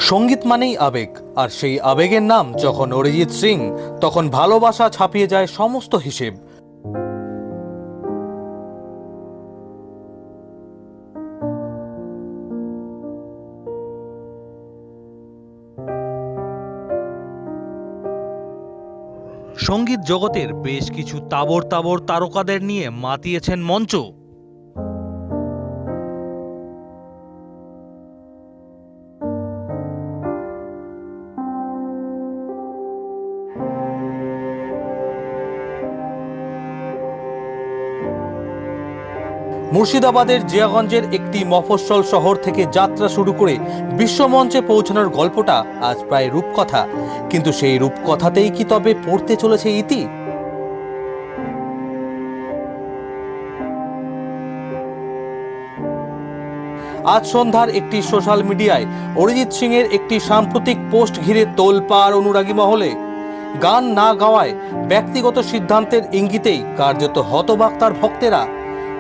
সঙ্গীত মানেই আবেগ, আর সেই আবেগের নাম যখন অরিজিৎ সিং, তখন ভালোবাসা ছাপিয়ে যায় সমস্ত হিসেব। সঙ্গীত জগতের বেশ কিছু তাবড় তাবড় তারকাদের নিয়ে মাতিয়েছেন মঞ্চ। মুর্শিদাবাদের জিয়াগঞ্জের একটি মফস্বল শহর থেকে যাত্রা শুরু করে বিশ্বমঞ্চে পৌঁছানোর গল্পটা আজ প্রায় রূপকথা, কিন্তু সেই রূপকথাতেই কি তবে পড়তে চলেছে ইতি? আজ সন্ধ্যার একটি সোশ্যাল মিডিয়ায় অরিজিৎ সিং এর একটি সাম্প্রতিক পোস্ট ঘিরে তোলপাড় অনুরাগী মহলে। গান না গাওয়ায় ব্যক্তিগত সিদ্ধান্তের ইঙ্গিতেই কার্যত হতবাক তার ভক্তেরা।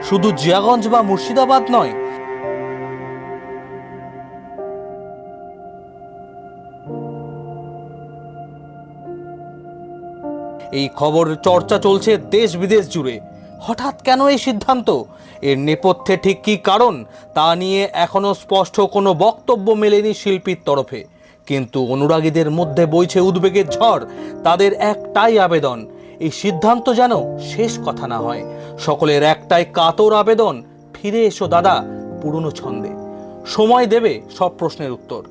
শুধু জিয়াগঞ্জ বা মুর্শিদাবাদ নয়, এই খবর চর্চা চলছে দেশ বিদেশ জুড়ে। হঠাৎ কেন এই সিদ্ধান্ত? এর নেপথ্যে ঠিক কী কারণ তা নিয়ে এখনো স্পষ্ট কোনো বক্তব্য মেলেনি শিল্পীর তরফে। কিন্তু অনুরাগীদের মধ্যে বইছে উদ্বেগের ঝড়। তাদের একটাই আবেদন, এই সিদ্ধান্ত যেন শেষ কথা না হয়। সকলের একটাই কাতর আবেদন, ফিরে এসো দাদা পুরনো ছন্দে। সময় দেবে সব প্রশ্নের উত্তর।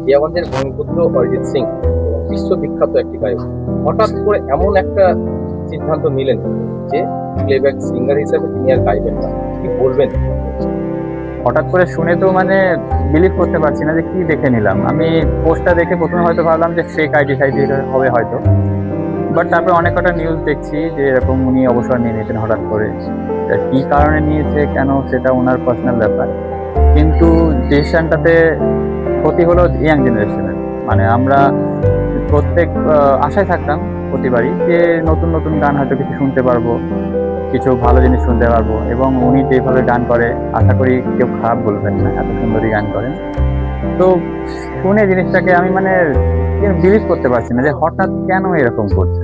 জিয়াগঞ্জের ভূমিপুত্র অরিজিৎ সিং বিশ্ববিখ্যাত একটি গায়ক হঠাৎ করে এমন একটা সিদ্ধান্ত নিলেন যে প্লেব্যাক সিঙ্গার হিসেবে তিনি আর গাইবেন না। কি বলবেন? হঠাৎ করে শুনে তো বিলিভ করতে পারছি না যে কি দেখে নিলাম। আমি পোস্টটা দেখে প্রথমে হয়তো ভাবলাম যে ফেক আইডি সাইডি হবে হয়তো, বাট তারপরে অনেক কটা নিউজ দেখছি যে এরকম উনি অবসর নিয়ে নিয়েছেন হঠাৎ করে। কি কারণে নিয়েছে কেন সেটা ওনার পার্সোনাল ব্যাপার, কিন্তু ডিসিশনটাতে ক্ষতি হলো ইয়াং জেনারেশনের। আমরা প্রত্যেক আশায় থাকতাম প্রতিবারই যে নতুন নতুন গান হয়তো কিছু শুনতে পারবো, কিছু ভালো জিনিস শুনতে পারবো, এবং উনি যেভাবে গান করে আশা করি কেউ খারাপ বলবেন না, এত সুন্দরই গান করেন। তো শুনে জিনিসটাকে আমি বিলিভ করতে পারছি না যে হঠাৎ কেন এরকম করছে।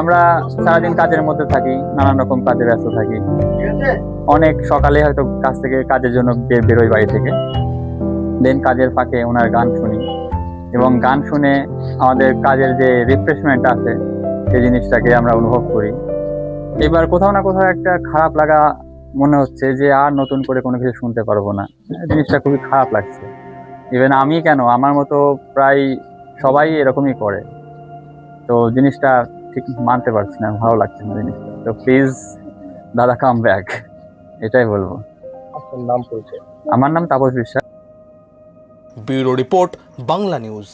আমরা সারাদিন কাজের মধ্যে থাকি, নানান রকম কাজে ব্যস্ত থাকি, অনেক সকালে হয়তো কাজ থেকে কাজের জন্য বেরোই বাড়ি থেকে, দেন কাজের ফাঁকে ওনার গান শুনি, এবং গান শুনে আমাদের কাজের যে রিফ্রেশমেন্ট আছে সেই জিনিসটাকে আমরা অনুভব করি। এবার কোথাও না কোথাও একটা খারাপ লাগা মনে হচ্ছে যে আর নতুন করে কোনো কিছু শুনতে পারবো না। জিনিসটা খুবই খারাপ লাগছে। ইভেন আমি কেন, আমার মতো প্রায় সবাই এরকমই করে। তো জিনিসটা ঠিক মানতে পারছি না, ভালো লাগছে না জিনিসটা। তো প্লিজ দাদা কাম ব্যাক, এটাই বলবো। আপনার নাম পরিচয়? আমার নাম তাপস বিশ্বাস। Bureau report, Bangla news.